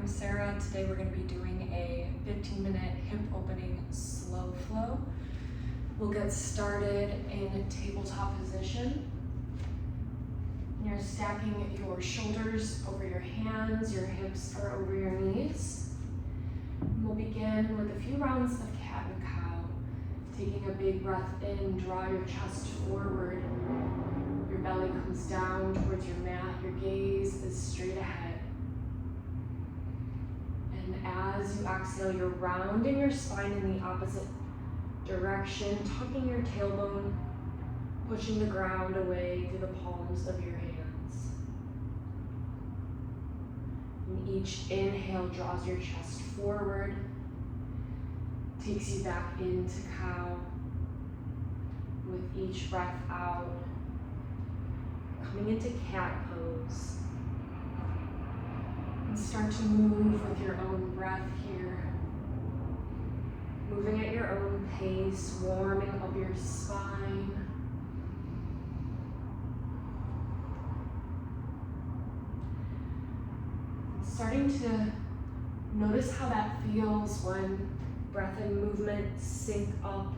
Sarah. Today we're going to be doing a 15-minute hip opening slow flow. We'll get started in tabletop position. You're stacking your shoulders over your hands, your hips are over your knees. We'll begin with a few rounds of cat and cow. Taking a big breath in, draw your chest forward. Your belly comes down towards your mat, your gaze is straight ahead. And as you exhale, you're rounding your spine in the opposite direction, tucking your tailbone, pushing the ground away through the palms of your hands. And each inhale draws your chest forward, takes you back into cow. With each breath out, coming into cat pose. And start to move with your own breath here. Moving at your own pace, warming up your spine. Starting to notice how that feels when breath and movement sync up.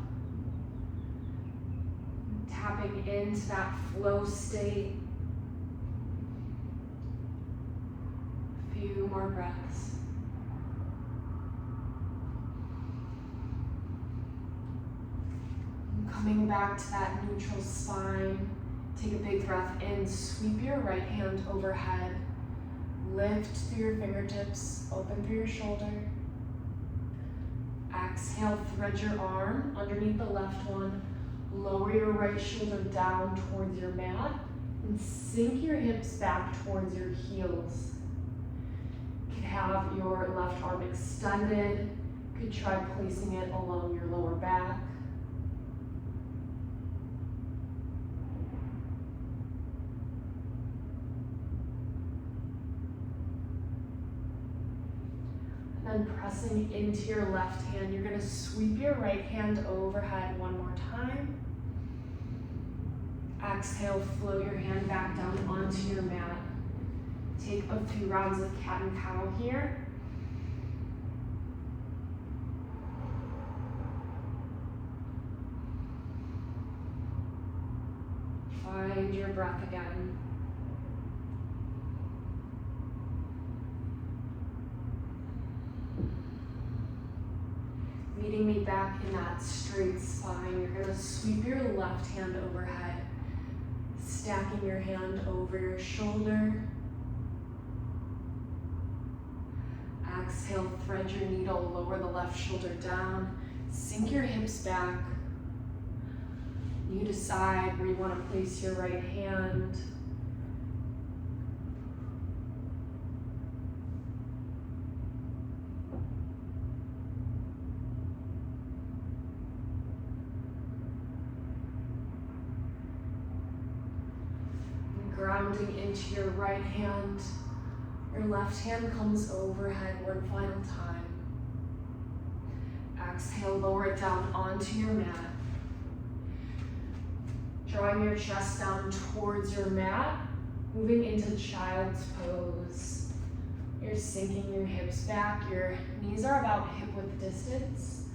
Tapping into that flow state. A few more breaths. And coming back to that neutral spine, take a big breath in, sweep your right hand overhead, lift through your fingertips, open through your shoulder. Exhale, thread your arm underneath the left one. Lower your right shoulder down towards your mat and sink your hips back towards your heels. You could have your left arm extended. You could try placing it along your lower back. And then pressing into your left hand, you're going to sweep your right hand overhead one more time. Exhale, flow your hand back down onto your mat. Take a few rounds of cat and cow here. Find your breath again. Meeting me back in that straight spine, you're going to sweep your left hand overhead, stacking your hand over your shoulder. Exhale, thread your needle, lower the left shoulder down, sink your hips back. You decide where you want to place your right hand. Grounding into your right hand. Your left hand comes overhead one final time. Exhale, lower it down onto your mat. Drawing your chest down towards your mat, moving into child's pose. You're sinking your hips back. Your knees are about hip width distance.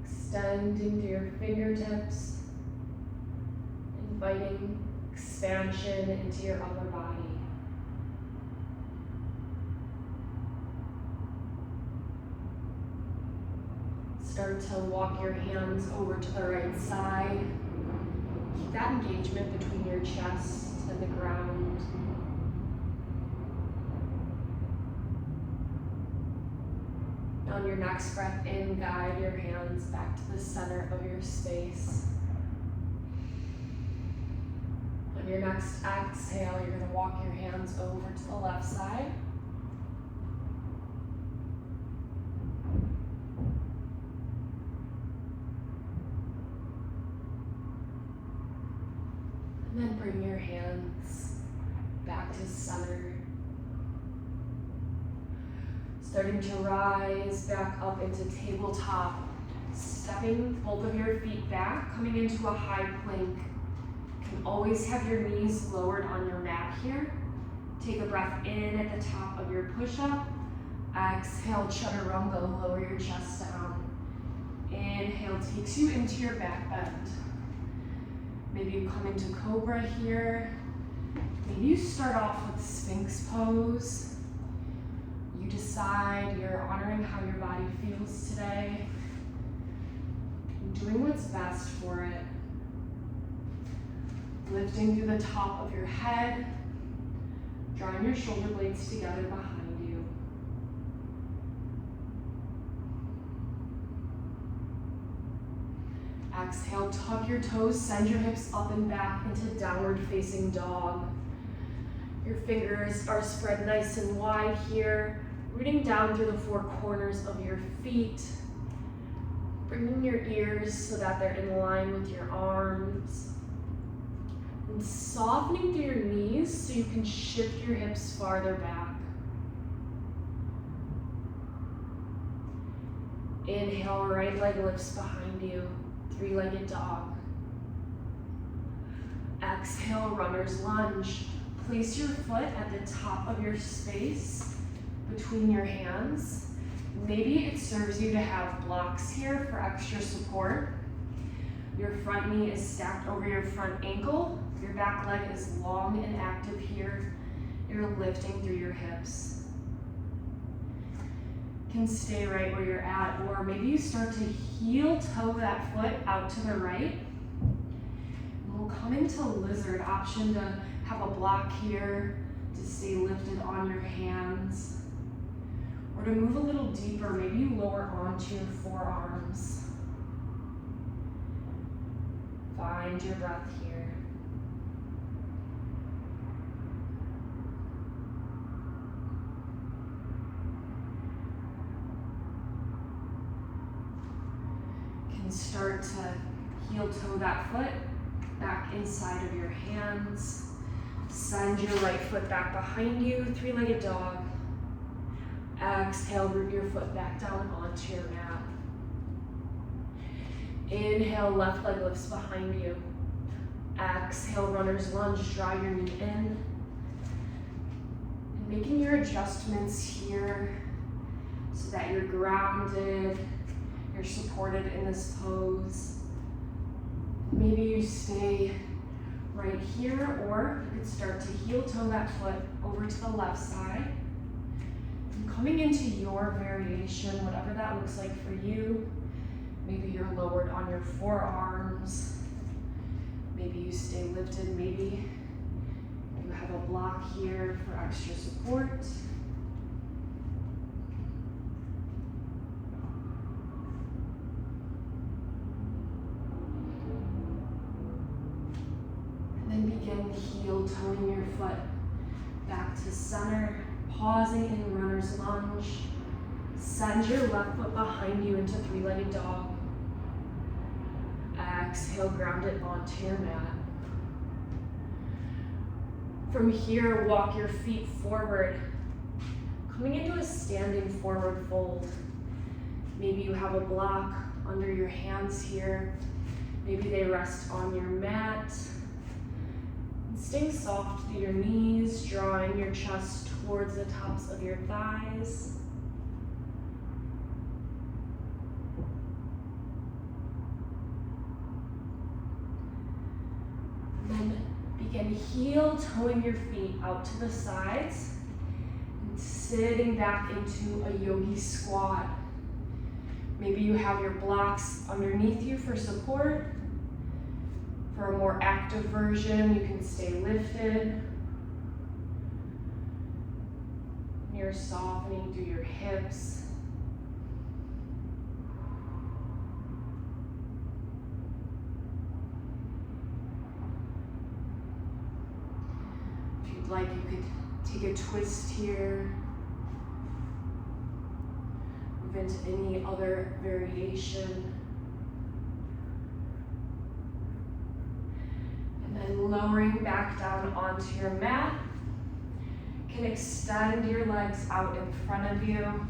Extending through your fingertips. Inviting expansion into your upper body. Start to walk your hands over to the right side. Keep that engagement between your chest and the ground. On your next breath in, guide your hands back to the center of your space. On your next exhale, you're going to walk your hands over to the left side. And then bring your hands back to center. Starting to rise back up into tabletop. Stepping both of your feet back, coming into a high plank. You can always have your knees lowered on your mat here. Take a breath in at the top of your push-up. Exhale, chaturanga, lower your chest down. Inhale takes you into your back bend. Maybe you come into cobra here. Maybe you start off with Sphinx pose. You decide you're honoring how your body feels today, doing what's best for it. Lifting through the top of your head, drawing your shoulder blades together behind you. Exhale, tuck your toes, send your hips up and back into downward facing dog. Your fingers are spread nice and wide here, rooting down through the four corners of your feet, bringing your ears so that they're in line with your arms, and softening through your knees so you can shift your hips farther back. Inhale, right leg lifts behind you, three-legged dog. Exhale, runner's lunge. Place your foot at the top of your space between your hands. Maybe it serves you to have blocks here for extra support. Your front knee is stacked over your front ankle. Your back leg is long and active here. You're lifting through your hips. You can stay right where you're at, or maybe you start to heel toe that foot out to the right. And we'll come into lizard, option to have a block here to stay lifted on your hands. Or to move a little deeper, maybe you lower onto your forearms. Find your breath here. You can start to heel toe that foot back inside of your hands. Send your right foot back behind you, three-legged dog. Exhale, root your foot back down onto your mat. Inhale, left leg lifts behind you. Exhale, runner's lunge, draw your knee in. And making your adjustments here so that you're grounded, you're supported in this pose. Maybe you stay right here, or you could start to heel toe that foot over to the left side. And coming into your variation, whatever that looks like for you. Maybe you're lowered on your forearms. Maybe you stay lifted. Maybe you have a block here for extra support. And then begin heel toeing your foot back to center, pausing in runner's lunge. Send your left foot behind you into three-legged dog. Exhale, ground it onto your mat. From here, walk your feet forward, coming into a standing forward fold. Maybe you have a block under your hands here. Maybe they rest on your mat. And staying soft through your knees, drawing your chest towards the tops of your thighs. Then begin heel toeing your feet out to the sides and sitting back into a yogi squat. Maybe you have your blocks underneath you for support. For a more active version, you can stay lifted. You're softening through your hips. Like you could take a twist here, move into any other variation, and then lowering back down onto your mat. You can extend your legs out in front of you,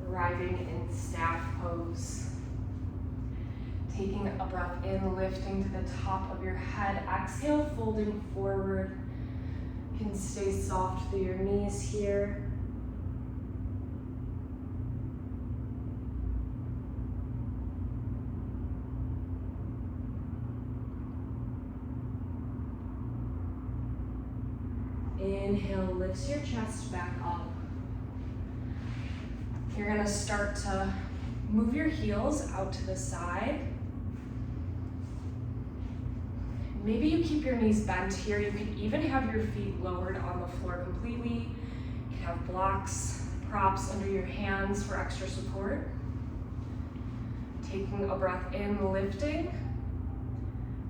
arriving in staff pose. Taking a breath in, lifting to the top of your head. Exhale, folding forward. You can stay soft through your knees here. Inhale, lifts your chest back up. You're gonna start to move your heels out to the side. Maybe you keep your knees bent here. You can even have your feet lowered on the floor completely. You can have blocks, props under your hands for extra support. Taking a breath in, lifting.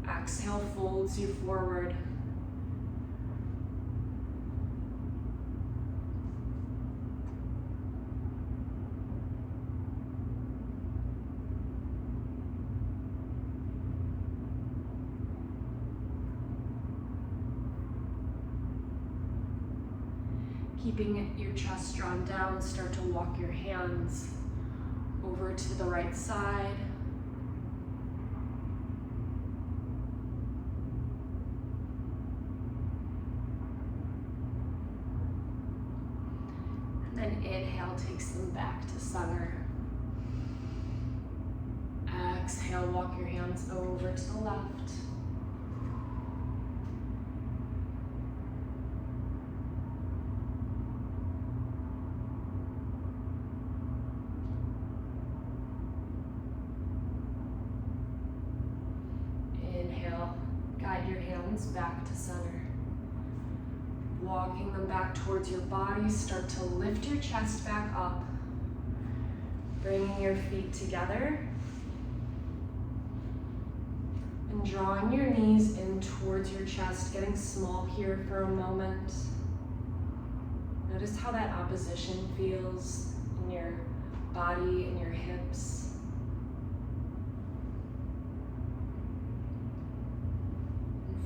Exhale, folds you forward. Keeping your chest drawn down, start to walk your hands over to the right side. And then inhale takes them back to center. Exhale, walk your hands over to the left. Guide your hands back to center. Walking them back towards your body, start to lift your chest back up. Bringing your feet together. And drawing your knees in towards your chest, getting small here for a moment. Notice how that opposition feels in your body and your hips.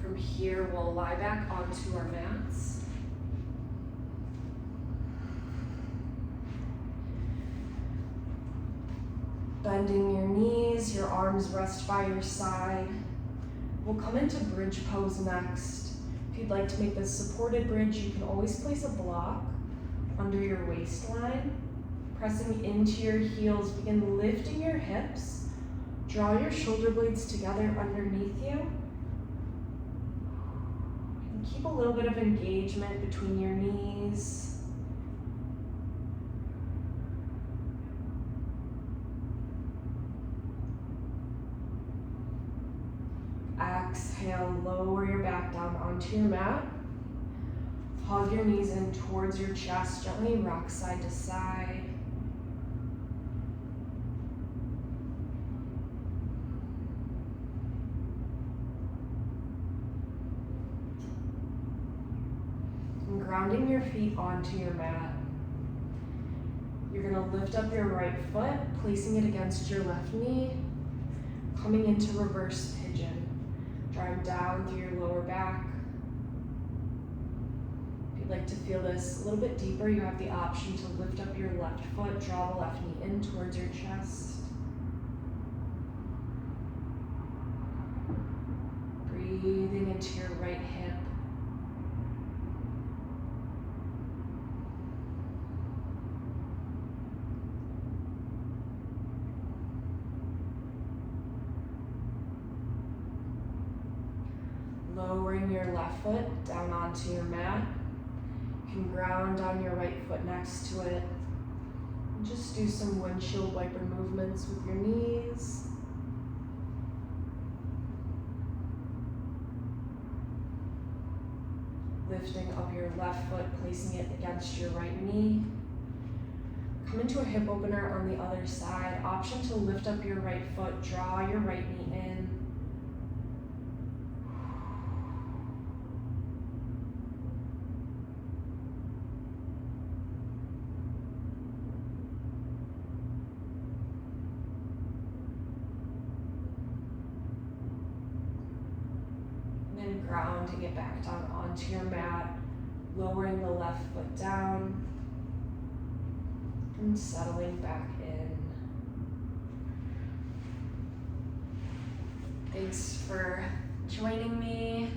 From here, we'll lie back onto our mats. Bending your knees, your arms rest by your side. We'll come into bridge pose next. If you'd like to make this supported bridge, you can always place a block under your waistline. Pressing into your heels, begin lifting your hips. Draw your shoulder blades together underneath you. Keep a little bit of engagement between your knees. Exhale, lower your back down onto your mat. Hug your knees in towards your chest, gently rock side to side. Grounding your feet onto your mat. You're going to lift up your right foot, placing it against your left knee, coming into reverse pigeon. Drawing down through your lower back. If you'd like to feel this a little bit deeper, you have the option to lift up your left foot, draw the left knee in towards your chest. Breathing into your right hip. Lowering your left foot down onto your mat. You can ground on your right foot next to it. And just do some windshield wiper movements with your knees. Lifting up your left foot, placing it against your right knee. Come into a hip opener on the other side. Option to lift up your right foot, draw your right knee in. Grounding it back down onto your mat, lowering the left foot down, and settling back in. Thanks for joining me.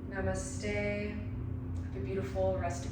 Namaste. Have a beautiful rest of